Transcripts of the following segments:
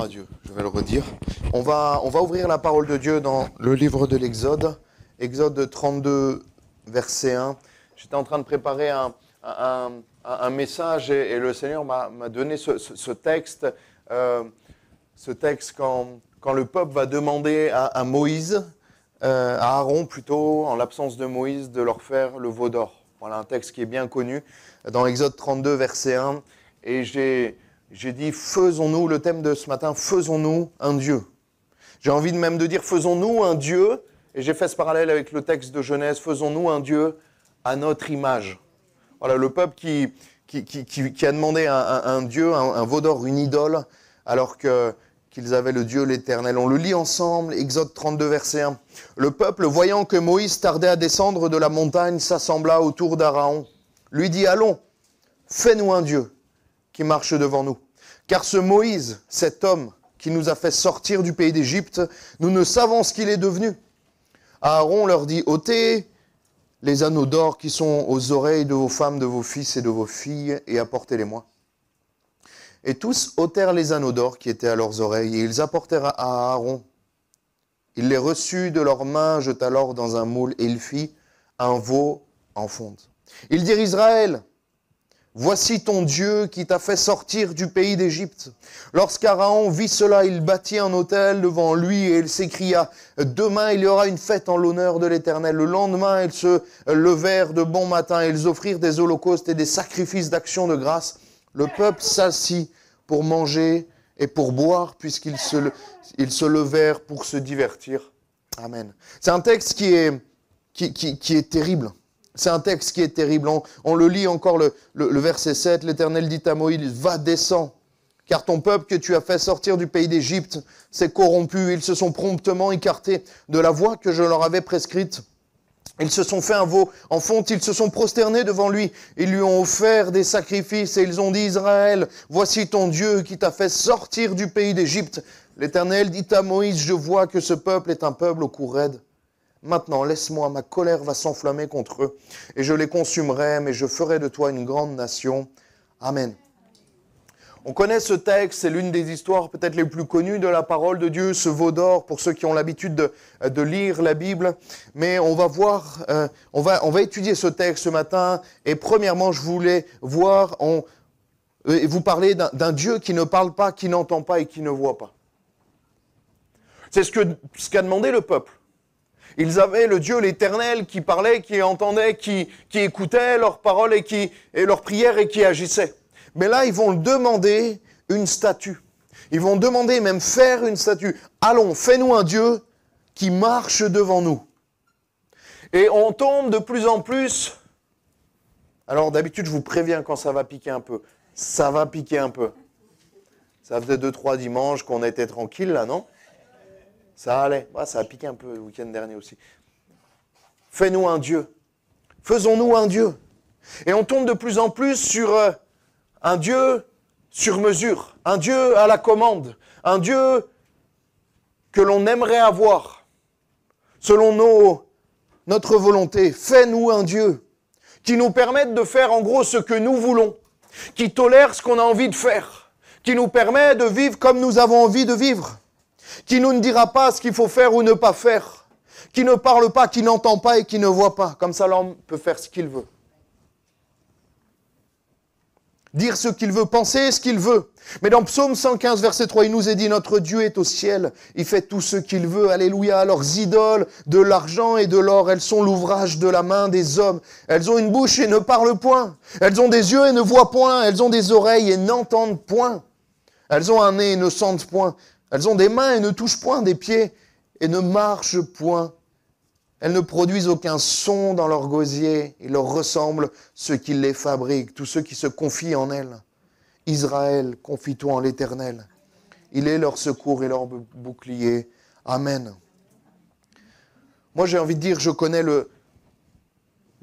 à Dieu, je vais le redire. On va ouvrir la parole de Dieu dans le livre de l'Exode, Exode 32, verset 1. J'étais en train de préparer un message et le Seigneur m'a donné ce texte quand le peuple va demander à Moïse, à Aaron plutôt, en l'absence de Moïse, de leur faire le veau d'or. Voilà un texte qui est bien connu dans Exode 32, verset 1. Et j'ai dit, faisons-nous, le thème de ce matin, faisons-nous un Dieu. J'ai envie même de dire, faisons-nous un Dieu, et j'ai fait ce parallèle avec le texte de Genèse, faisons-nous un Dieu à notre image. Voilà, le peuple qui a demandé un Dieu, un veau d'or, une idole, alors qu'ils avaient le Dieu l'Éternel. On le lit ensemble, Exode 32, verset 1. Le peuple, voyant que Moïse tardait à descendre de la montagne, s'assembla autour d'Aaron, lui dit, allons, fais-nous un Dieu qui marche devant nous. Car ce Moïse, cet homme qui nous a fait sortir du pays d'Égypte, nous ne savons ce qu'il est devenu. Aaron leur dit, ôtez les anneaux d'or qui sont aux oreilles de vos femmes, de vos fils et de vos filles, et apportez-les-moi. Et tous ôtèrent les anneaux d'or qui étaient à leurs oreilles, et ils apportèrent à Aaron. Il les reçut de leurs mains, jeta l'or dans un moule, et il fit un veau en fonte. Ils dirent, Israël, voici ton Dieu qui t'a fait sortir du pays d'Égypte. Lorsqu'Aaron vit cela, il bâtit un autel devant lui et il s'écria, demain il y aura une fête en l'honneur de l'Éternel. Le lendemain, ils se levèrent de bon matin et ils offrirent des holocaustes et des sacrifices d'action de grâce. Le peuple s'assit pour manger et pour boire puisqu'ils se levèrent pour se divertir. Amen. C'est un texte qui est terrible. C'est un texte qui est terrible. On le lit encore le verset 7. L'Éternel dit à Moïse, va, descends, car ton peuple que tu as fait sortir du pays d'Égypte s'est corrompu. Ils se sont promptement écartés de la voie que je leur avais prescrite. Ils se sont fait un veau en fonte, ils se sont prosternés devant lui. Ils lui ont offert des sacrifices et ils ont dit, Israël, voici ton Dieu qui t'a fait sortir du pays d'Égypte. L'Éternel dit à Moïse, je vois que ce peuple est un peuple au cou raide. Maintenant, laisse-moi, ma colère va s'enflammer contre eux, et je les consumerai, mais je ferai de toi une grande nation. Amen. On connaît ce texte, c'est l'une des histoires peut-être les plus connues de la parole de Dieu, ce veau d'or, pour ceux qui ont l'habitude de lire la Bible. Mais on va voir, on va étudier ce texte ce matin, et premièrement, je voulais voir, vous parler d'un Dieu qui ne parle pas, qui n'entend pas et qui ne voit pas. C'est ce qu'a demandé le peuple. Ils avaient le Dieu l'Éternel qui parlait, qui entendait, qui écoutait leurs paroles et leurs prières et qui agissait. Mais là, ils vont demander une statue. Ils vont demander, même faire une statue. Allons, fais-nous un Dieu qui marche devant nous. Et on tombe de plus en plus. Alors d'habitude, je vous préviens quand ça va piquer un peu. Ça va piquer un peu. Ça faisait 2-3 dimanches qu'on était tranquille là, non ? Ça allait. Ouais, ça a piqué un peu le week-end dernier aussi. Fais-nous un Dieu. Faisons-nous un Dieu. Et on tombe de plus en plus sur un Dieu sur mesure. Un Dieu à la commande. Un Dieu que l'on aimerait avoir. Selon notre volonté. Fais-nous un Dieu qui nous permette de faire en gros ce que nous voulons. Qui tolère ce qu'on a envie de faire. Qui nous permet de vivre comme nous avons envie de vivre. Qui nous ne dira pas ce qu'il faut faire ou ne pas faire, qui ne parle pas, qui n'entend pas et qui ne voit pas. Comme ça, l'homme peut faire ce qu'il veut. Dire ce qu'il veut, penser ce qu'il veut. Mais dans Psaume 115, verset 3, il nous est dit, notre Dieu est au ciel, il fait tout ce qu'il veut, alléluia. Leurs idoles, de l'argent et de l'or, elles sont l'ouvrage de la main des hommes. Elles ont une bouche et ne parlent point. Elles ont des yeux et ne voient point. Elles ont des oreilles et n'entendent point. Elles ont un nez et ne sentent point. Elles ont des mains et ne touchent point, des pieds et ne marchent point. Elles ne produisent aucun son dans leur gosier. Il leur ressemble ceux qui les fabriquent, tous ceux qui se confient en elles. Israël, confie-toi en l'Éternel. Il est leur secours et leur bouclier. Amen. Moi, j'ai envie de dire, je connais le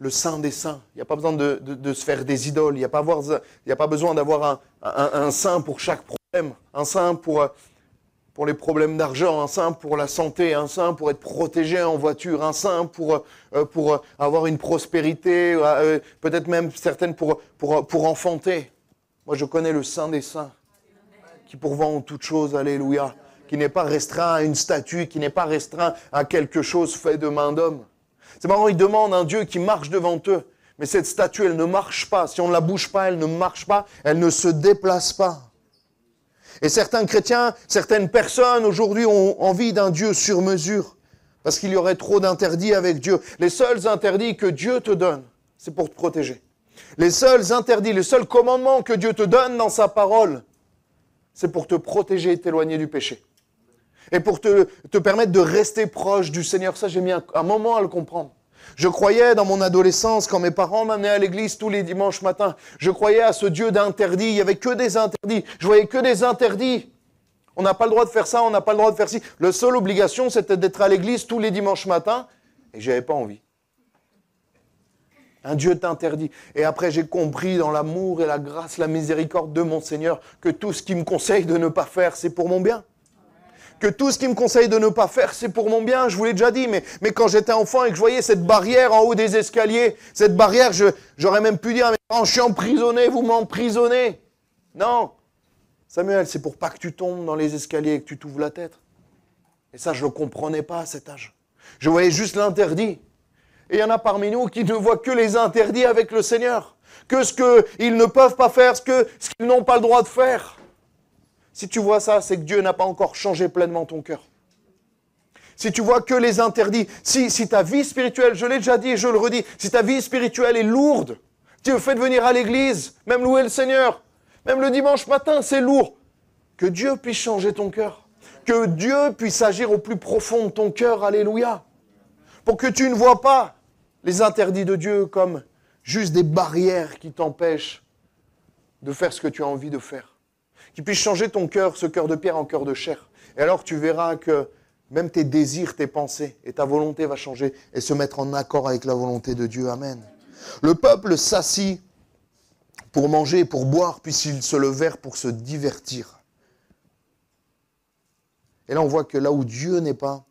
Saint des Saints. Il n'y a pas besoin de se faire des idoles. Il n'y a pas besoin d'avoir un saint pour chaque problème. Un saint pour les problèmes d'argent, un saint pour la santé, un saint pour être protégé en voiture, un saint pour avoir une prospérité, peut-être même certaines pour enfanter. Moi, je connais le Saint des Saints, qui pourvoit en toutes choses, alléluia, qui n'est pas restreint à une statue, qui n'est pas restreint à quelque chose fait de main d'homme. C'est marrant, ils demandent un Dieu qui marche devant eux, mais cette statue, elle ne marche pas. Si on ne la bouge pas, elle ne marche pas, elle ne se déplace pas. Et certains chrétiens, certaines personnes aujourd'hui ont envie d'un Dieu sur mesure, parce qu'il y aurait trop d'interdits avec Dieu. Les seuls interdits que Dieu te donne, c'est pour te protéger. Les seuls interdits, les seuls commandements que Dieu te donne dans sa parole, c'est pour te protéger et t'éloigner du péché. Et pour te permettre de rester proche du Seigneur. Ça, j'ai mis un moment à le comprendre. Je croyais dans mon adolescence, quand mes parents m'amenaient à l'église tous les dimanches matins, je croyais à ce Dieu d'interdits. Il n'y avait que des interdits. Je voyais que des interdits. On n'a pas le droit de faire ça, on n'a pas le droit de faire ci. La seule obligation, c'était d'être à l'église tous les dimanches matins. Et je n'avais pas envie. Un Dieu t'interdit. Et après, j'ai compris dans l'amour et la grâce, la miséricorde de mon Seigneur, que tout ce qu'il me conseille de ne pas faire, c'est pour mon bien. Que tout ce qu'il me conseille de ne pas faire, c'est pour mon bien. Je vous l'ai déjà dit, mais quand j'étais enfant et que je voyais cette barrière en haut des escaliers, cette barrière, j'aurais même pu dire à mes parents, je suis emprisonné, vous m'emprisonnez. Non. Samuel, c'est pour pas que tu tombes dans les escaliers et que tu t'ouvres la tête. Et ça, je ne le comprenais pas à cet âge. Je voyais juste l'interdit. Et il y en a parmi nous qui ne voient que les interdits avec le Seigneur. Que ce qu'ils ne peuvent pas faire, ce qu'ils n'ont pas le droit de faire. Si tu vois ça, c'est que Dieu n'a pas encore changé pleinement ton cœur. Si tu vois que les interdits, si ta vie spirituelle, je l'ai déjà dit et je le redis, si ta vie spirituelle est lourde, tu es fait de venir à l'église, même louer le Seigneur, même le dimanche matin, c'est lourd. Que Dieu puisse changer ton cœur. Que Dieu puisse agir au plus profond de ton cœur, alléluia. Pour que tu ne vois pas les interdits de Dieu comme juste des barrières qui t'empêchent de faire ce que tu as envie de faire. Qu'il puisse changer ton cœur, ce cœur de pierre en cœur de chair. Et alors tu verras que même tes désirs, tes pensées et ta volonté va changer et se mettre en accord avec la volonté de Dieu. Amen. Le peuple s'assit pour manger et pour boire, puisqu'ils se levèrent pour se divertir. Et là on voit que là où Dieu n'est pas,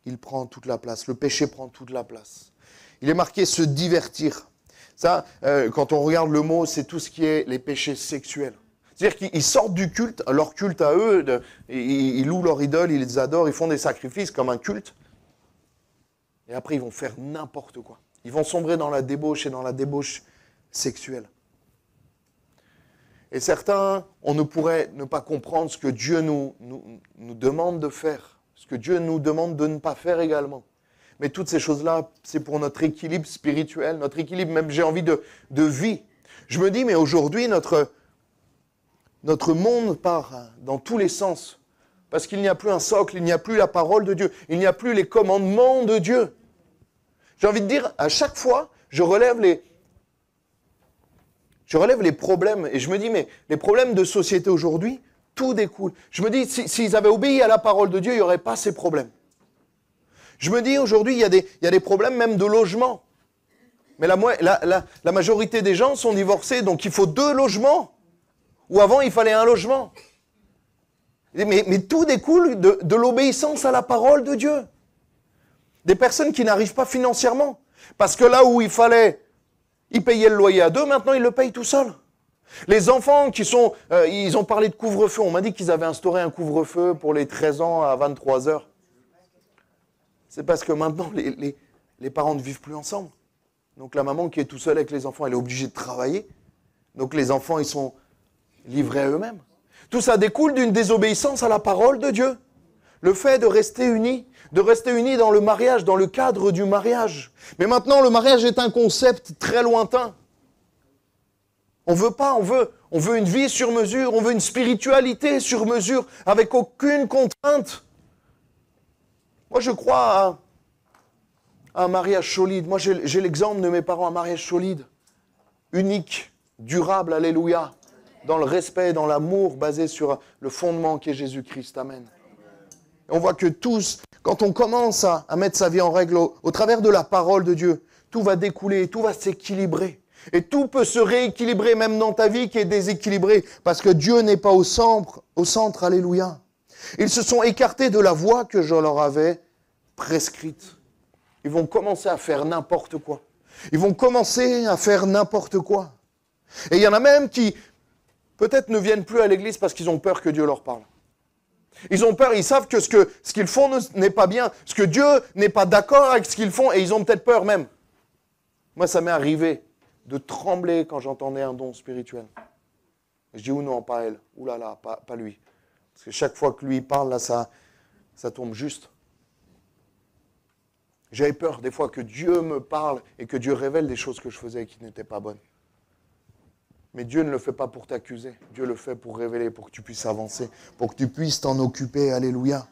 il prend toute la place. Le péché prend toute la place. Il est marqué se divertir. Ça, quand on regarde le mot, c'est tout ce qui est les péchés sexuels. C'est-à-dire qu'ils sortent du culte, leur culte à eux, ils louent leur idole, ils les adorent, ils font des sacrifices comme un culte. Et après, ils vont faire n'importe quoi. Ils vont sombrer dans la débauche et dans la débauche sexuelle. Et certains, on ne pourrait ne pas comprendre ce que Dieu nous demande de faire, ce que Dieu nous demande de ne pas faire également. Mais toutes ces choses-là, c'est pour notre équilibre spirituel, notre équilibre, même j'ai envie de vie. Je me dis, mais aujourd'hui, notre monde part dans tous les sens, parce qu'il n'y a plus un socle, il n'y a plus la parole de Dieu, il n'y a plus les commandements de Dieu. J'ai envie de dire, à chaque fois, je relève les problèmes, et je me dis, mais les problèmes de société aujourd'hui, tout découle. Je me dis, s'ils avaient obéi à la parole de Dieu, il n'y aurait pas ces problèmes. Je me dis, aujourd'hui, il y a des problèmes même de logement. Mais la majorité des gens sont divorcés, donc il faut 2 logements. Ou avant, il fallait un logement. Mais tout découle de l'obéissance à la parole de Dieu. Des personnes qui n'arrivent pas financièrement. Parce que là où il fallait, ils payaient le loyer à 2, maintenant ils le payent tout seuls. Les enfants ils ont parlé de couvre-feu. On m'a dit qu'ils avaient instauré un couvre-feu pour les 13 ans à 23 heures. C'est parce que maintenant, les parents ne vivent plus ensemble. Donc la maman qui est tout seule avec les enfants, elle est obligée de travailler. Donc les enfants, ils sont livrés à eux-mêmes. Tout ça découle d'une désobéissance à la parole de Dieu. Le fait de rester unis dans le mariage, dans le cadre du mariage. Mais maintenant, le mariage est un concept très lointain. On veut pas, on veut une vie sur mesure, on veut une spiritualité sur mesure, avec aucune contrainte. Moi, je crois à un mariage solide. Moi, j'ai l'exemple de mes parents, un mariage solide, unique, durable, alléluia, dans le respect, dans l'amour, basé sur le fondement qui est Jésus-Christ. Amen. Et on voit que tous, quand on commence à mettre sa vie en règle au travers de la parole de Dieu, tout va découler, tout va s'équilibrer. Et tout peut se rééquilibrer, même dans ta vie qui est déséquilibrée, parce que Dieu n'est pas au centre, alléluia. Ils se sont écartés de la voie que je leur avais prescrite. Ils vont commencer à faire n'importe quoi. Ils vont commencer à faire n'importe quoi. Et il y en a même qui peut-être ne viennent plus à l'église parce qu'ils ont peur que Dieu leur parle. Ils ont peur, ils savent que ce qu'ils font n'est pas bien, ce que Dieu n'est pas d'accord avec ce qu'ils font, et ils ont peut-être peur même. Moi, ça m'est arrivé de trembler quand j'entendais un don spirituel. Je dis, ou non, pas elle, ou là là, pas lui. Parce que chaque fois que lui parle, là, ça tombe juste. J'avais peur des fois que Dieu me parle et que Dieu révèle des choses que je faisais qui n'étaient pas bonnes. Mais Dieu ne le fait pas pour t'accuser. Dieu le fait pour révéler, pour que tu puisses avancer, pour que tu puisses t'en occuper. Alléluia.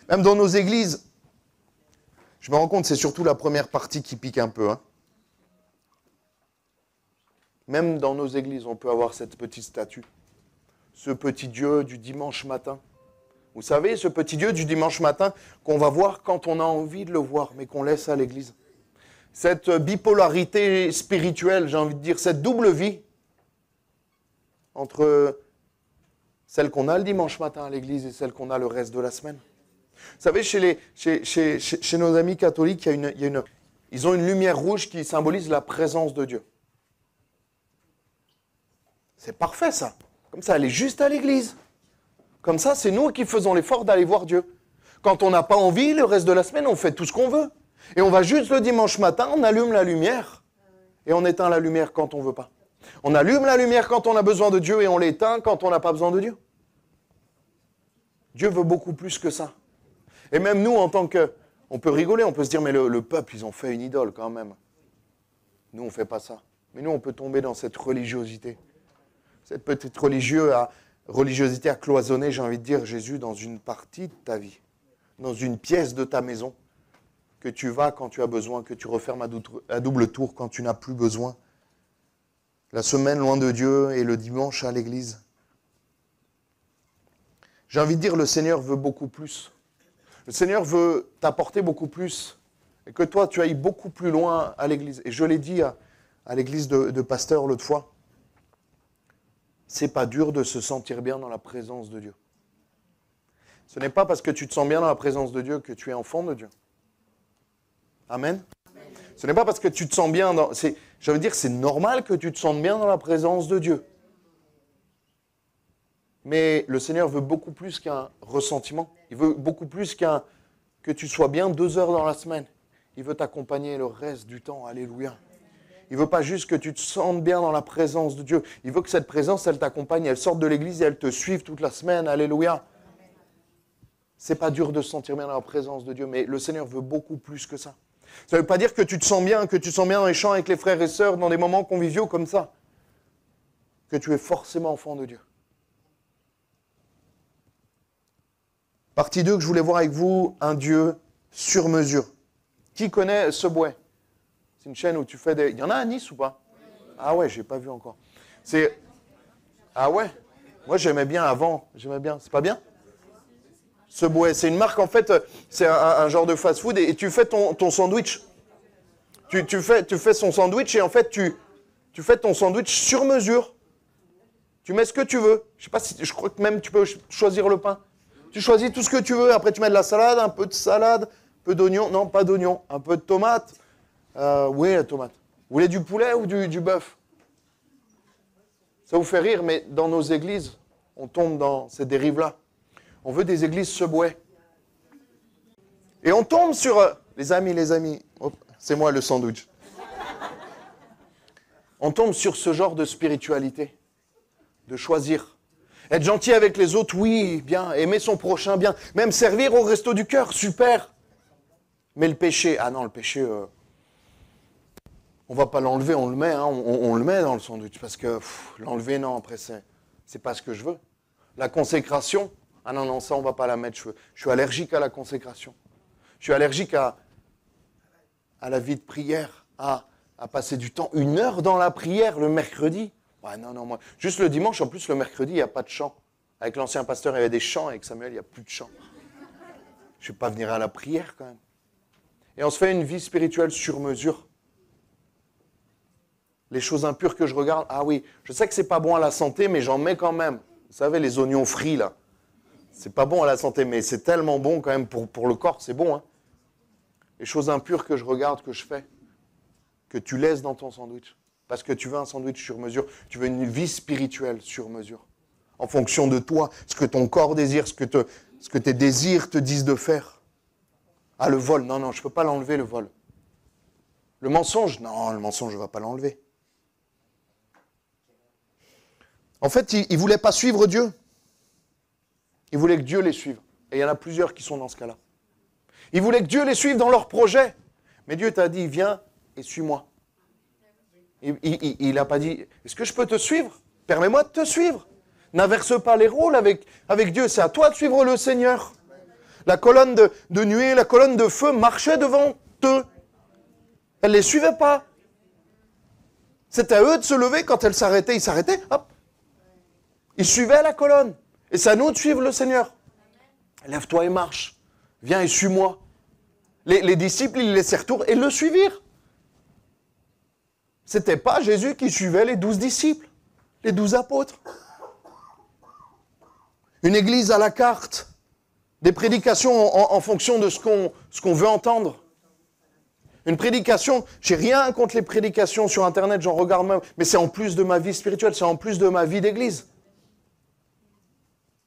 Même dans nos églises, je me rends compte, c'est surtout la première partie qui pique un peu. Hein. Même dans nos églises, on peut avoir cette petite statue. Ce petit Dieu du dimanche matin. Vous savez, ce petit Dieu du dimanche matin qu'on va voir quand on a envie de le voir, mais qu'on laisse à l'église. Cette bipolarité spirituelle, j'ai envie de dire, cette double vie, entre celle qu'on a le dimanche matin à l'église et celle qu'on a le reste de la semaine. Vous savez, chez nos amis catholiques, ils ont une lumière rouge qui symbolise la présence de Dieu. C'est parfait ça. Comme ça, elle est juste à l'église. Comme ça, c'est nous qui faisons l'effort d'aller voir Dieu. Quand on n'a pas envie, le reste de la semaine, on fait tout ce qu'on veut. Et on va juste le dimanche matin, on allume la lumière et on éteint la lumière quand on ne veut pas. On allume la lumière quand on a besoin de Dieu et on l'éteint quand on n'a pas besoin de Dieu. Dieu veut beaucoup plus que ça. Et même nous, en tant que... On peut rigoler, on peut se dire, mais le peuple, ils ont fait une idole quand même. Nous, on ne fait pas ça. Mais nous, on peut tomber dans cette religiosité. Cette petite religiosité à cloisonner, j'ai envie de dire, Jésus, dans une partie de ta vie. Dans une pièce de ta maison. Que tu vas quand tu as besoin, que tu refermes à double tour quand tu n'as plus besoin. La semaine loin de Dieu et le dimanche à l'église. J'ai envie de dire, le Seigneur veut beaucoup plus. Le Seigneur veut t'apporter beaucoup plus. Et que toi, tu ailles beaucoup plus loin à l'église. Et je l'ai dit à l'église de pasteur l'autre fois. C'est pas dur de se sentir bien dans la présence de Dieu. Ce n'est pas parce que tu te sens bien dans la présence de Dieu que tu es enfant de Dieu. Amen. Ce n'est pas parce que tu te sens bien dans... Je veux dire, c'est normal que tu te sentes bien dans la présence de Dieu. Mais le Seigneur veut beaucoup plus qu'un ressentiment. Il veut beaucoup plus que tu sois bien 2 heures dans la semaine. Il veut t'accompagner le reste du temps. Alléluia. Il ne veut pas juste que tu te sentes bien dans la présence de Dieu. Il veut que cette présence, elle t'accompagne. Elle sorte de l'église et elle te suive toute la semaine. Alléluia. C'est pas dur de se sentir bien dans la présence de Dieu, mais le Seigneur veut beaucoup plus que ça. Ça ne veut pas dire que tu te sens bien, dans les champs avec les frères et sœurs, dans des moments conviviaux comme ça. Que tu es forcément enfant de Dieu. Partie 2 que je voulais voir avec vous, un Dieu sur mesure. Qui connaît Subway? C'est une chaîne où tu fais des... Il y en a à Nice ou pas? Ah ouais, je n'ai pas vu encore. Ah ouais? Moi j'aimais bien avant, C'est pas bien? Subway, c'est une marque en fait, c'est un genre de fast-food et tu fais ton sandwich. Tu fais son sandwich et en fait tu fais ton sandwich sur mesure. Tu mets ce que tu veux. Je crois que même tu peux choisir le pain. Tu choisis tout ce que tu veux. Après tu mets de la salade, un peu de salade, un peu d'oignon. Non, pas d'oignon. Un peu de tomate. Oui, la tomate. Vous voulez du poulet ou du bœuf? Ça vous fait rire, mais dans nos églises, on tombe dans ces dérives-là. On veut des églises Subway. Et on tombe sur... les amis, hop, c'est moi le sandwich. On tombe sur ce genre de spiritualité, de choisir. Être gentil avec les autres, oui, bien. Aimer son prochain, bien. Même servir au resto du cœur, super. Mais le péché, ah non, le péché, on ne va pas l'enlever, on le met, hein, on le met dans le sandwich. Parce que l'enlever, non, après, c'est pas ce que je veux. La consécration... Ah non, ça, on ne va pas la mettre. Je suis allergique à la consécration. Je suis allergique à la vie de prière, à passer du temps, 1 heure dans la prière le mercredi. Ouais, non, moi. Juste le dimanche, en plus, le mercredi, il n'y a pas de chant. Avec l'ancien pasteur, il y avait des chants. Avec Samuel, il n'y a plus de chants. Je ne vais pas venir à la prière quand même. Et on se fait une vie spirituelle sur mesure. Les choses impures que je regarde, ah oui, je sais que ce n'est pas bon à la santé, mais j'en mets quand même. Vous savez, les oignons frits, là. C'est pas bon à la santé, mais c'est tellement bon quand même pour le corps, c'est bon. Hein. Les choses impures que je regarde, que je fais, que tu laisses dans ton sandwich. Parce que tu veux un sandwich sur mesure, tu veux une vie spirituelle sur mesure. En fonction de toi, ce que ton corps désire, ce que tes désirs te disent de faire. Ah, le vol, non, je ne peux pas l'enlever, le vol. Le mensonge, non, le mensonge, je ne vais pas l'enlever. En fait, ils ne voulaient pas suivre Dieu. Ils voulaient que Dieu les suive. Et il y en a plusieurs qui sont dans ce cas-là. Ils voulaient que Dieu les suive dans leur projet. Mais Dieu t'a dit, viens et suis-moi. Il n'a pas dit, est-ce que je peux te suivre? Permets-moi de te suivre. N'inverse pas les rôles avec Dieu. C'est à toi de suivre le Seigneur. La colonne de nuée, la colonne de feu marchait devant eux. Elle ne les suivait pas. C'était à eux de se lever. Quand elle s'arrêtait, ils s'arrêtaient. Hop. Ils suivaient la colonne. Et c'est à nous de suivre le Seigneur. Lève-toi et marche. Viens et suis-moi. Les disciples, ils laissèrent tour et le suivirent. Ce n'était pas Jésus qui suivait les 12 disciples, les 12 apôtres. Une église à la carte, des prédications en fonction de ce qu'on veut entendre. Une prédication, j'ai rien contre les prédications sur Internet, j'en regarde même, mais c'est en plus de ma vie spirituelle, c'est en plus de ma vie d'église.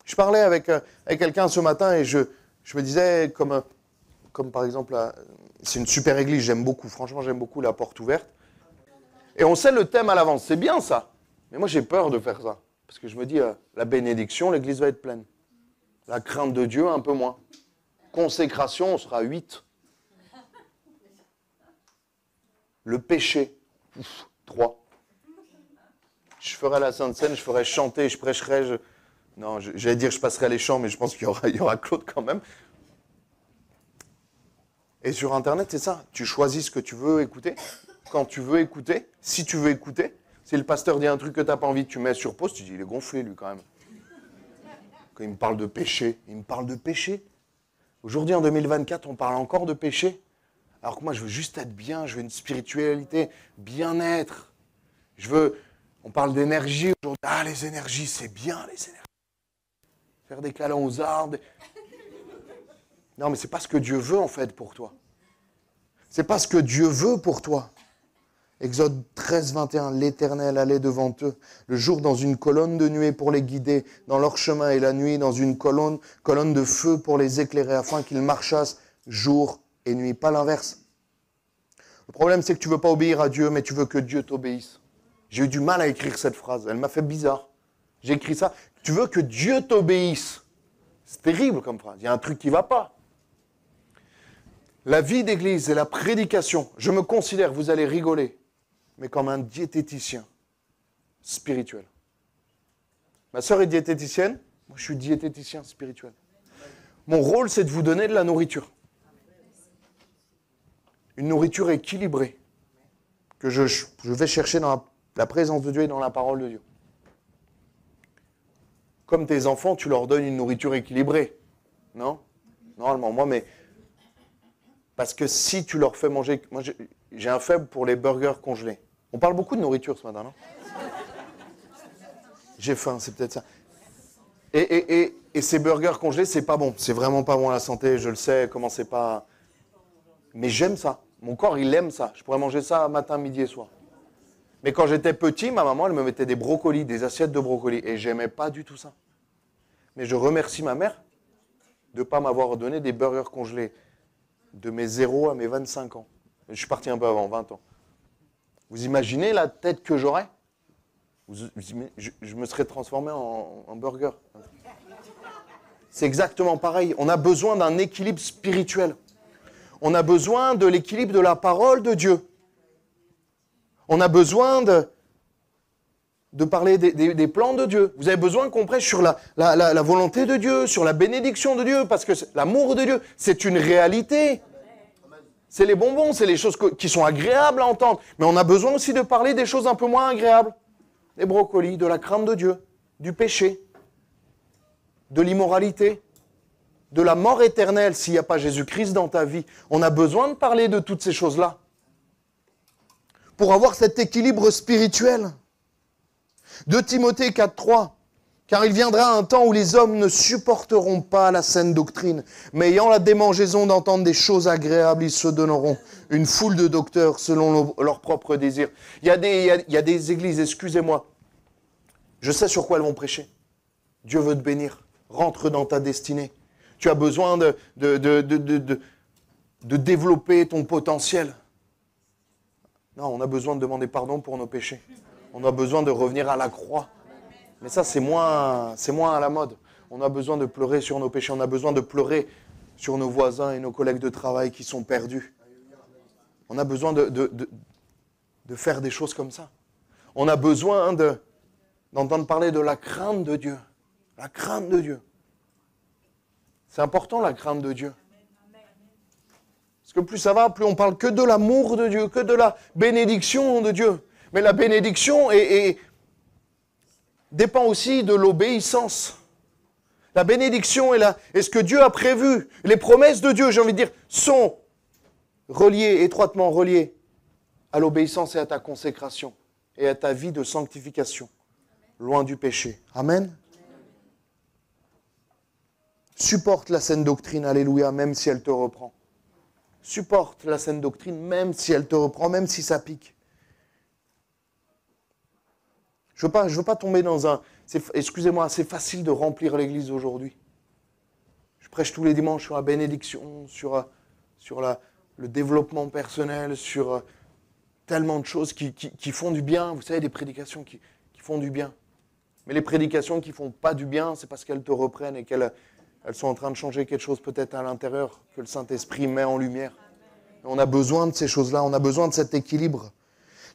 Je parlais avec quelqu'un ce matin et je me disais, comme par exemple, c'est une super église, j'aime beaucoup, franchement j'aime beaucoup la porte ouverte. Et on sait le thème à l'avance, c'est bien ça. Mais moi j'ai peur de faire ça. Parce que je me dis, la bénédiction, l'église va être pleine. La crainte de Dieu, un peu moins. Consécration, on sera 8. Le péché, 3. Je ferai la Sainte Seine, je ferai chanter, je prêcherai. Non, j'allais dire je passerai les chants, mais je pense qu'il y aura Claude quand même. Et sur Internet, c'est ça. Tu choisis ce que tu veux écouter, quand tu veux écouter, si tu veux écouter. Si le pasteur dit un truc que tu n'as pas envie, tu mets sur pause, tu dis, il est gonflé lui quand même. Quand il me parle de péché, il me parle de péché. Aujourd'hui, en 2024, on parle encore de péché. Alors que moi, je veux juste être bien, je veux une spiritualité, bien-être. On parle d'énergie aujourd'hui. Ah, les énergies, c'est bien, les énergies. Faire des câlins aux arbres. Non, mais c'est pas ce que Dieu veut, en fait, pour toi. C'est pas ce que Dieu veut pour toi. Exode 13, 21, l'Éternel allait devant eux, le jour dans une colonne de nuée pour les guider dans leur chemin et la nuit dans une colonne de feu pour les éclairer afin qu'ils marchassent jour et nuit, pas l'inverse. Le problème c'est que tu ne veux pas obéir à Dieu, mais tu veux que Dieu t'obéisse. J'ai eu du mal à écrire cette phrase, elle m'a fait bizarre. J'ai écrit ça, tu veux que Dieu t'obéisse. C'est terrible comme phrase, il y a un truc qui ne va pas. La vie d'église et la prédication, je me considère, vous allez rigoler, mais comme un diététicien spirituel. Ma sœur est diététicienne, moi je suis diététicien spirituel. Mon rôle, c'est de vous donner de la nourriture. Une nourriture équilibrée, que je vais chercher dans la présence de Dieu et dans la parole de Dieu. Comme tes enfants, tu leur donnes une nourriture équilibrée. Non? Normalement, moi, mais... Parce que si tu leur fais manger... Moi, j'ai un faible pour les burgers congelés. On parle beaucoup de nourriture ce matin, non? J'ai faim, c'est peut-être ça. Et ces burgers congelés, c'est pas bon. C'est vraiment pas bon à la santé, je le sais, comment c'est pas... Mais j'aime ça. Mon corps, il aime ça. Je pourrais manger ça matin, midi et soir. Mais quand j'étais petit, ma maman, elle me mettait des brocolis, des assiettes de brocolis. Et j'aimais pas du tout ça. Mais je remercie ma mère de ne pas m'avoir donné des burgers congelés de mes 0 à mes 25 ans. Je suis parti un peu avant, 20 ans. Vous imaginez la tête que j'aurais? Je me serais transformé en burger. C'est exactement pareil. On a besoin d'un équilibre spirituel. On a besoin de l'équilibre de la parole de Dieu. On a besoin de parler des plans de Dieu. Vous avez besoin qu'on prêche sur la volonté de Dieu, sur la bénédiction de Dieu, parce que l'amour de Dieu, c'est une réalité. C'est les bonbons, c'est les choses qui sont agréables à entendre. Mais on a besoin aussi de parler des choses un peu moins agréables. Des brocolis, de la crainte de Dieu, du péché, de l'immoralité, de la mort éternelle s'il n'y a pas Jésus-Christ dans ta vie. On a besoin de parler de toutes ces choses-là pour avoir cet équilibre spirituel. 2 Timothée 4, 3. Car il viendra un temps où les hommes ne supporteront pas la saine doctrine, mais ayant la démangeaison d'entendre des choses agréables, ils se donneront une foule de docteurs selon leurs propres désirs. Il y a des églises, excusez-moi, je sais sur quoi elles vont prêcher. Dieu veut te bénir, rentre dans ta destinée. Tu as besoin de développer ton potentiel. Non, on a besoin de demander pardon pour nos péchés. On a besoin de revenir à la croix. Mais ça, c'est moins à la mode. On a besoin de pleurer sur nos péchés. On a besoin de pleurer sur nos voisins et nos collègues de travail qui sont perdus. On a besoin de faire des choses comme ça. On a besoin d'entendre parler de la crainte de Dieu. La crainte de Dieu. C'est important, la crainte de Dieu. Parce que plus ça va, plus on parle que de l'amour de Dieu, que de la bénédiction de Dieu. Mais la bénédiction dépend aussi de l'obéissance. La bénédiction est ce que Dieu a prévu. Les promesses de Dieu, j'ai envie de dire, sont étroitement reliées à l'obéissance et à ta consécration et à ta vie de sanctification, loin du péché. Amen. Supporte la saine doctrine, alléluia, même si elle te reprend. Supporte la saine doctrine, même si elle te reprend, même si ça pique. Je veux pas tomber dans un... Excusez-moi, c'est facile de remplir l'église aujourd'hui. Je prêche tous les dimanches sur la bénédiction, sur le développement personnel, sur tellement de choses qui font du bien. Vous savez, des prédications qui font du bien. Mais les prédications qui ne font pas du bien, c'est parce qu'elles te reprennent et qu'elles sont en train de changer quelque chose peut-être à l'intérieur que le Saint-Esprit met en lumière. Et on a besoin de ces choses-là, on a besoin de cet équilibre.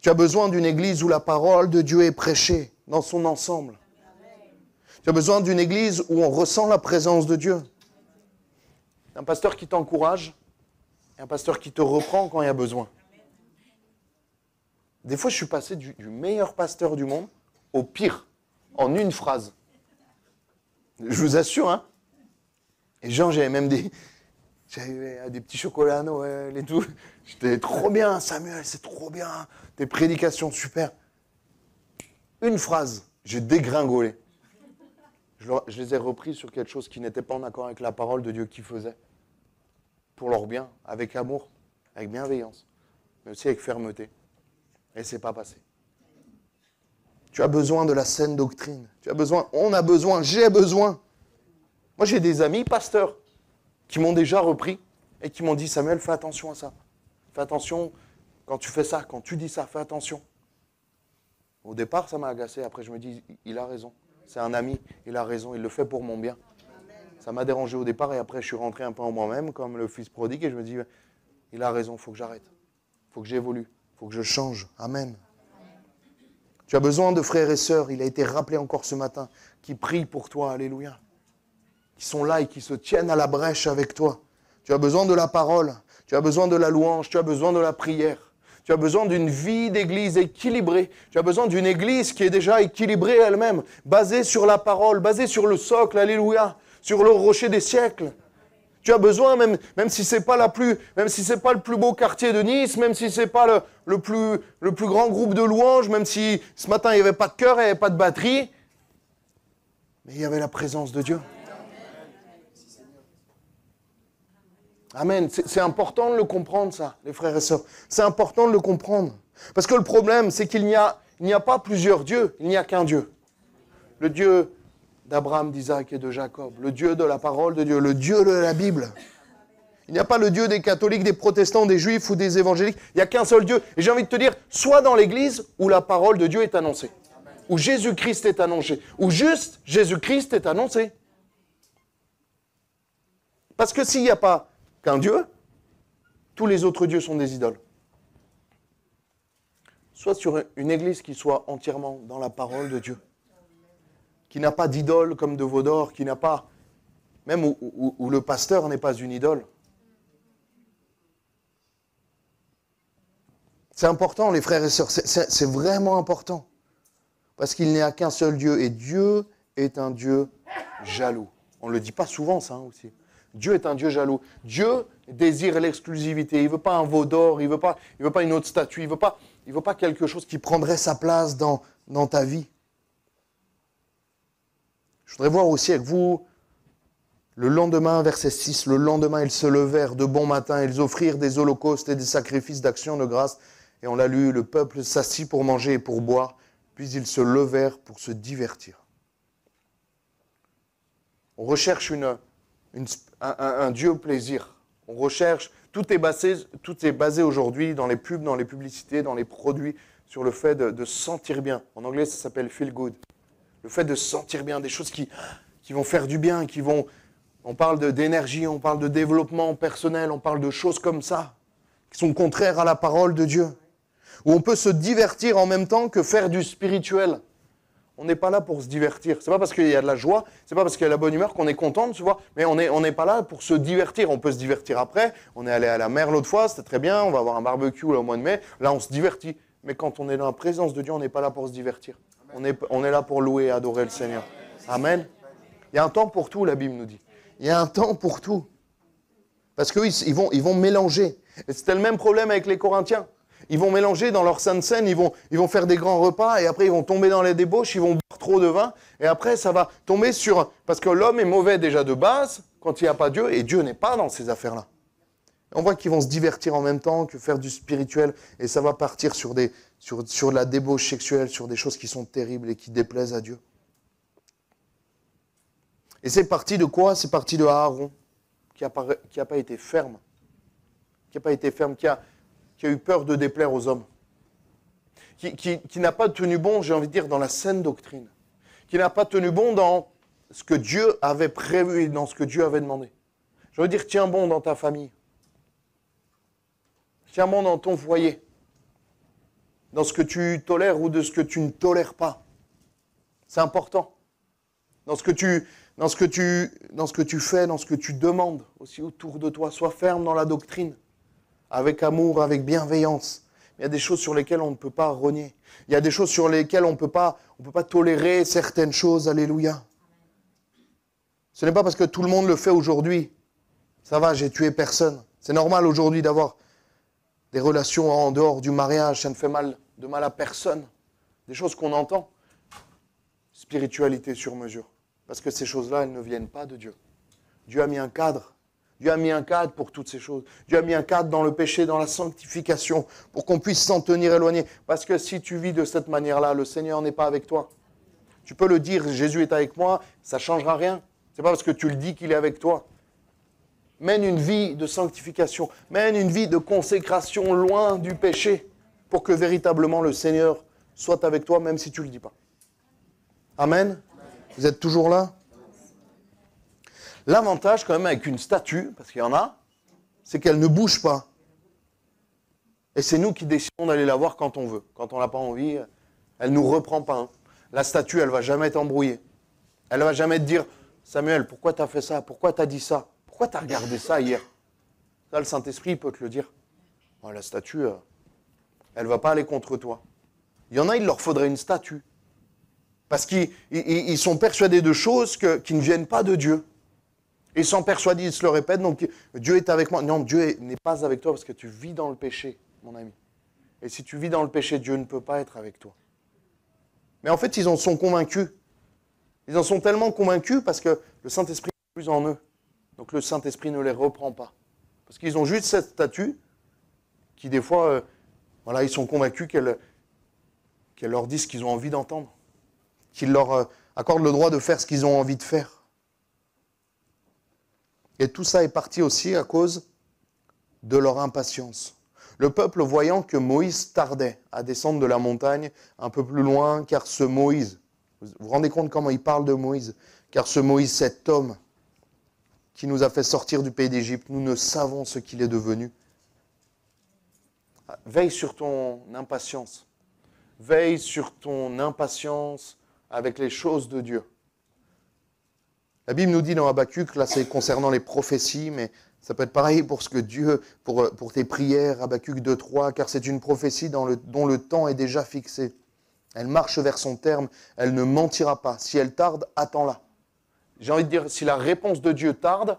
Tu as besoin d'une église où la parole de Dieu est prêchée dans son ensemble. Tu as besoin d'une église où on ressent la présence de Dieu. Un pasteur qui t'encourage et un pasteur qui te reprend quand il y a besoin. Des fois, je suis passé du meilleur pasteur du monde au pire, en une phrase. Je vous assure, hein. Et genre, j'avais même des petits chocolats à Noël et tout. J'étais trop bien, Samuel, c'est trop bien. Tes prédications, super. Une phrase, j'ai dégringolé. Je les ai repris sur quelque chose qui n'était pas en accord avec la parole de Dieu qui faisait. Pour leur bien, avec amour, avec bienveillance, mais aussi avec fermeté. Et c'est pas passé. Tu as besoin de la saine doctrine. Tu as besoin, on a besoin, j'ai besoin. Moi, j'ai des amis pasteurs qui m'ont déjà repris et qui m'ont dit « Samuel, fais attention à ça. Fais attention quand tu fais ça, quand tu dis ça, fais attention. » Au départ, ça m'a agacé. Après, je me dis « Il a raison. C'est un ami, il a raison. Il le fait pour mon bien. » Ça m'a dérangé au départ et après, je suis rentré un peu en moi-même comme le fils prodigue et je me dis « Il a raison, il faut que j'arrête. Il faut que j'évolue. Il faut que je change. Amen. » Tu as besoin de frères et sœurs, il a été rappelé encore ce matin, qui prient pour toi. Alléluia. Qui sont là et qui se tiennent à la brèche avec toi. Tu as besoin de la parole, tu as besoin de la louange, tu as besoin de la prière. Tu as besoin d'une vie d'église équilibrée. Tu as besoin d'une église qui est déjà équilibrée elle-même, basée sur la parole, basée sur le socle, alléluia, sur le rocher des siècles. Tu as besoin, même si c'est pas le plus beau quartier de Nice, même si c'est pas le plus grand groupe de louanges, même si ce matin il n'y avait pas de chœur, il n'y avait pas de batterie, mais il y avait la présence de Dieu. Amen. C'est important de le comprendre, ça, les frères et sœurs. C'est important de le comprendre. Parce que le problème, c'est qu'il n'y a pas plusieurs dieux, il n'y a qu'un Dieu. Le Dieu d'Abraham, d'Isaac et de Jacob, le Dieu de la parole de Dieu, le Dieu de la Bible. Il n'y a pas le Dieu des catholiques, des protestants, des juifs ou des évangéliques. Il n'y a qu'un seul Dieu. Et j'ai envie de te dire, soit dans l'église où la parole de Dieu est annoncée, où Jésus-Christ est annoncé, où juste Jésus-Christ est annoncé. Parce que s'il n'y a pas qu'un Dieu, tous les autres dieux sont des idoles. Soit sur une église qui soit entièrement dans la parole de Dieu, qui n'a pas d'idole comme de veau d'or, qui n'a pas, même où le pasteur n'est pas une idole. C'est important, les frères et sœurs, c'est vraiment important. Parce qu'il n'y a qu'un seul Dieu, et Dieu est un Dieu jaloux. On ne le dit pas souvent, ça aussi. Dieu est un Dieu jaloux. Dieu désire l'exclusivité. Il ne veut pas un veau d'or, il ne veut pas une autre statue, il ne veut pas quelque chose qui prendrait sa place dans ta vie. Je voudrais voir aussi avec vous, le lendemain, verset 6, le lendemain, ils se levèrent de bon matin, ils offrirent des holocaustes et des sacrifices d'action de grâce. Et on l'a lu, le peuple s'assit pour manger et pour boire, puis ils se levèrent pour se divertir. On recherche un Dieu plaisir. On recherche, tout est basé aujourd'hui dans les pubs, dans les publicités, dans les produits, sur le fait de se sentir bien. En anglais, ça s'appelle feel good. Le fait de se sentir bien, des choses qui vont faire du bien, on parle d'énergie, on parle de développement personnel, on parle de choses comme ça, qui sont contraires à la parole de Dieu. Où on peut se divertir en même temps que faire du spirituel. On n'est pas là pour se divertir. C'est pas parce qu'il y a de la joie, c'est pas parce qu'il y a de la bonne humeur qu'on est content de se voir, mais on n'est pas là pour se divertir. On peut se divertir après. On est allé à la mer l'autre fois, c'était très bien, on va avoir un barbecue là, au mois de mai, là on se divertit. Mais quand on est dans la présence de Dieu, on n'est pas là pour se divertir. On est là pour louer et adorer le Seigneur. Amen. Il y a un temps pour tout, la Bible nous dit. Il y a un temps pour tout. Parce qu'ils vont mélanger. Et c'était le même problème avec les Corinthiens. Ils vont mélanger dans leur sainte scène, ils vont faire des grands repas et après ils vont tomber dans les débauches, ils vont boire trop de vin et après ça va tomber sur... Parce que l'homme est mauvais déjà de base quand il n'y a pas Dieu et Dieu n'est pas dans ces affaires-là. On voit qu'ils vont se divertir en même temps que faire du spirituel et ça va partir sur la débauche sexuelle, sur des choses qui sont terribles et qui déplaisent à Dieu. Et c'est parti de quoi? C'est parti de Aaron, qui n'a pas été ferme, qui a eu peur de déplaire aux hommes, qui n'a pas tenu bon, j'ai envie de dire, dans la saine doctrine, qui n'a pas tenu bon dans ce que Dieu avait prévu et dans ce que Dieu avait demandé. Je veux dire, tiens bon dans ta famille, tiens bon dans ton foyer, dans ce que tu tolères ou de ce que tu ne tolères pas. C'est important. Dans ce que tu fais, dans ce que tu demandes aussi autour de toi, sois ferme dans la doctrine. Avec amour, avec bienveillance. Il y a des choses sur lesquelles on ne peut pas rogner. Il y a des choses sur lesquelles on ne peut pas tolérer certaines choses. Alléluia. Ce n'est pas parce que tout le monde le fait aujourd'hui. Ça va, j'ai tué personne. C'est normal aujourd'hui d'avoir des relations en dehors du mariage. Ça ne fait de mal à personne. Des choses qu'on entend. Spiritualité sur mesure. Parce que ces choses-là, elles ne viennent pas de Dieu. Dieu a mis un cadre. Dieu a mis un cadre pour toutes ces choses. Dieu a mis un cadre dans le péché, dans la sanctification, pour qu'on puisse s'en tenir éloigné. Parce que si tu vis de cette manière-là, le Seigneur n'est pas avec toi. Tu peux le dire, Jésus est avec moi, ça ne changera rien. Ce n'est pas parce que tu le dis qu'il est avec toi. Mène une vie de sanctification, mène une vie de consécration loin du péché, pour que véritablement le Seigneur soit avec toi, même si tu ne le dis pas. Amen. Vous êtes toujours là? L'avantage quand même avec une statue, parce qu'il y en a, c'est qu'elle ne bouge pas. Et c'est nous qui décidons d'aller la voir quand on veut. Quand on n'a pas envie, elle ne nous reprend pas. Hein. La statue, elle ne va jamais t'embrouiller. Elle ne va jamais te dire, Samuel, pourquoi tu as fait ça? Pourquoi tu as dit ça? Pourquoi tu as regardé ça hier? Ça, le Saint-Esprit peut te le dire. Bon, la statue, elle ne va pas aller contre toi. Il y en a, il leur faudrait une statue. Parce qu'ils sont persuadés de choses qui ne viennent pas de Dieu. Ils sont persuadés, ils se le répètent, donc Dieu est avec moi. Non, Dieu n'est pas avec toi parce que tu vis dans le péché, mon ami. Et si tu vis dans le péché, Dieu ne peut pas être avec toi. Mais en fait, ils en sont convaincus. Ils en sont tellement convaincus parce que le Saint-Esprit est plus en eux. Donc le Saint-Esprit ne les reprend pas. Parce qu'ils ont juste cette statue qui, des fois, ils sont convaincus qu'elle leur dit ce qu'ils ont envie d'entendre. Qu'il leur accorde le droit de faire ce qu'ils ont envie de faire. Et tout ça est parti aussi à cause de leur impatience. Le peuple, voyant que Moïse tardait à descendre de la montagne un peu plus loin, car ce Moïse, vous vous rendez compte comment il parle de Moïse? Car ce Moïse, cet homme qui nous a fait sortir du pays d'Égypte, nous ne savons ce qu'il est devenu. Veille sur ton impatience. Veille sur ton impatience avec les choses de Dieu. La Bible nous dit dans Habakkuk, là c'est concernant les prophéties, mais ça peut être pareil pour ce que Dieu, pour tes prières, Habakkuk 2:3, car c'est une prophétie dont le temps est déjà fixé. Elle marche vers son terme, elle ne mentira pas. Si elle tarde, attends-la. J'ai envie de dire, si la réponse de Dieu tarde,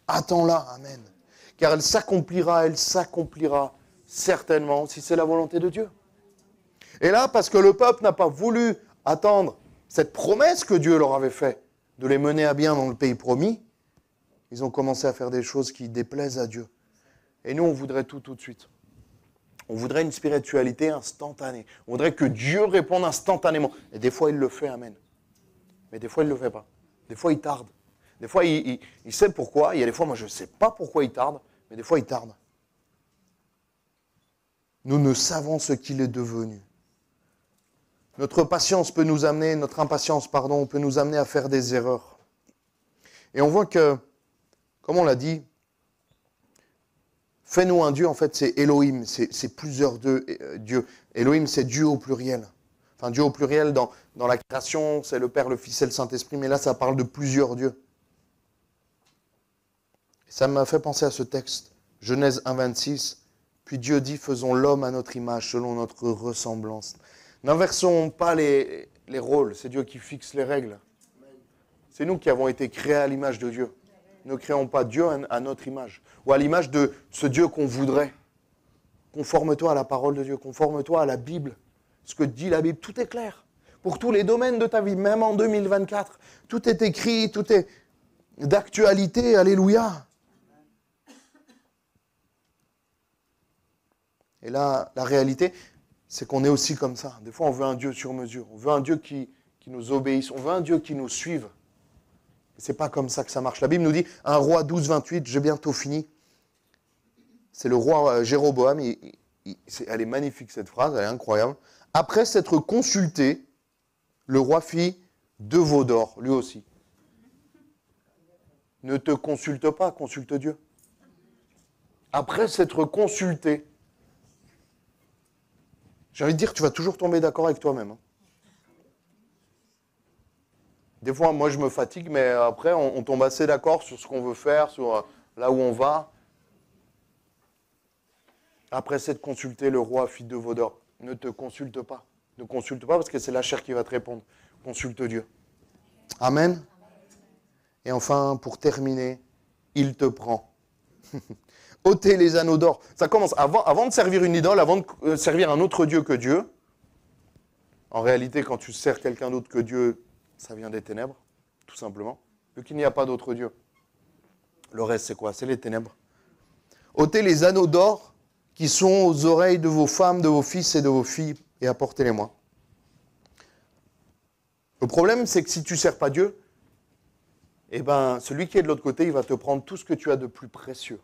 attends-la, amen. Car elle s'accomplira certainement, si c'est la volonté de Dieu. Et là, parce que le peuple n'a pas voulu attendre cette promesse que Dieu leur avait faite, de les mener à bien dans le pays promis, ils ont commencé à faire des choses qui déplaisent à Dieu. Et nous, on voudrait tout de suite. On voudrait une spiritualité instantanée. On voudrait que Dieu réponde instantanément. Et des fois, il le fait, amen. Mais des fois, il ne le fait pas. Des fois, il tarde. Des fois, il sait pourquoi. Il y a des fois, moi, je ne sais pas pourquoi il tarde, mais des fois, il tarde. Nous ne savons ce qu'il est devenu. Notre impatience peut nous amener à faire des erreurs. Et on voit que, comme on l'a dit, fais-nous un Dieu, en fait, c'est Elohim, c'est plusieurs dieux. Elohim, c'est Dieu au pluriel. Enfin, Dieu au pluriel, dans la création, c'est le Père, le Fils et le Saint-Esprit, mais là, ça parle de plusieurs dieux. Et ça m'a fait penser à ce texte, Genèse 1,26. Puis Dieu dit, faisons l'homme à notre image, selon notre ressemblance. N'inversons pas les rôles, c'est Dieu qui fixe les règles. C'est nous qui avons été créés à l'image de Dieu. Ne créons pas Dieu à notre image, ou à l'image de ce Dieu qu'on voudrait. Conforme-toi à la parole de Dieu, conforme-toi à la Bible. Ce que dit la Bible, tout est clair. Pour tous les domaines de ta vie, même en 2024, tout est écrit, tout est d'actualité, alléluia. Et là, la réalité, c'est qu'on est aussi comme ça. Des fois, on veut un Dieu sur mesure. On veut un Dieu qui nous obéisse. On veut un Dieu qui nous suive. Ce n'est pas comme ça que ça marche. La Bible nous dit, 1 Roi 12, 28, j'ai bientôt fini. C'est le roi Jéroboam. Elle est magnifique cette phrase, elle est incroyable. Après s'être consulté, le roi fit 2 veaux d'or, lui aussi. Ne te consulte pas, consulte Dieu. Après s'être consulté, j'ai envie de dire, tu vas toujours tomber d'accord avec toi-même. Des fois, moi, je me fatigue, mais après, on tombe assez d'accord sur ce qu'on veut faire, sur là où on va. Après s'être consulté, le roi fit 2 veaux d'or. Ne te consulte pas. Ne consulte pas parce que c'est la chair qui va te répondre. Consulte Dieu. Amen. Et enfin, pour terminer, il te prend. ôter les anneaux d'or. Ça commence avant de servir une idole, avant de servir un autre Dieu que Dieu. En réalité, quand tu sers quelqu'un d'autre que Dieu, ça vient des ténèbres, tout simplement. Vu qu'il n'y a pas d'autre Dieu. Le reste, c'est quoi? C'est les ténèbres. ôtez les anneaux d'or qui sont aux oreilles de vos femmes, de vos fils et de vos filles, et apportez-les-moi. Le problème, c'est que si tu ne sers pas Dieu, eh ben, celui qui est de l'autre côté, il va te prendre tout ce que tu as de plus précieux.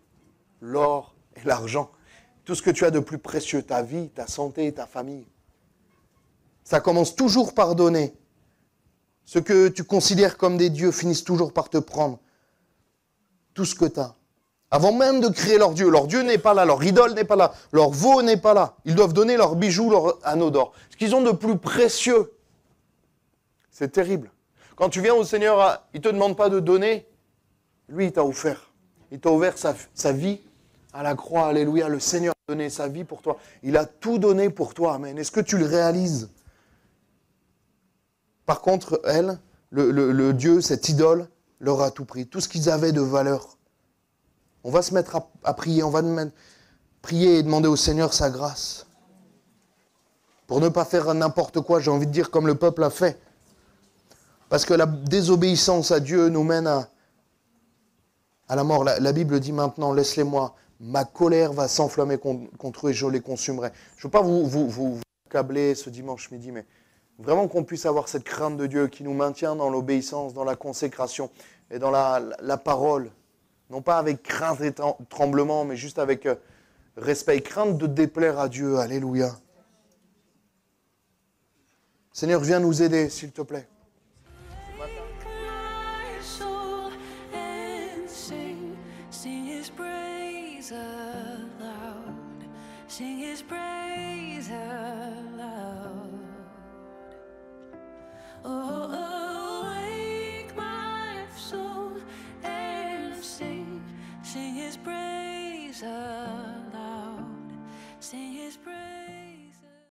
L'or et l'argent. Tout ce que tu as de plus précieux, ta vie, ta santé, ta famille. Ça commence toujours par donner. Ce que tu considères comme des dieux finissent toujours par te prendre tout ce que tu as. Avant même de créer leur Dieu n'est pas là, leur idole n'est pas là, leur veau n'est pas là. Ils doivent donner leurs bijoux, leurs anneaux d'or. Ce qu'ils ont de plus précieux. C'est terrible. Quand tu viens au Seigneur, il ne te demande pas de donner. Lui, il t'a offert. Il t'a ouvert sa vie à la croix. Alléluia. Le Seigneur a donné sa vie pour toi. Il a tout donné pour toi. Amen. Est-ce que tu le réalises? Par contre, elle, le Dieu, cette idole, leur a tout pris. Tout ce qu'ils avaient de valeur. On va se mettre à prier. On va prier et demander au Seigneur sa grâce. Pour ne pas faire n'importe quoi, j'ai envie de dire comme le peuple a fait. Parce que la désobéissance à Dieu nous mène à la mort. La Bible dit maintenant, laisse-les-moi, ma colère va s'enflammer contre eux et je les consumerai. Je ne veux pas vous accabler ce dimanche midi, mais vraiment qu'on puisse avoir cette crainte de Dieu qui nous maintient dans l'obéissance, dans la consécration et dans la parole. Non pas avec crainte et tremblement, mais juste avec respect et crainte de déplaire à Dieu. Alléluia. Seigneur, viens nous aider, s'il te plaît. Sing his praise aloud. Sing his praise.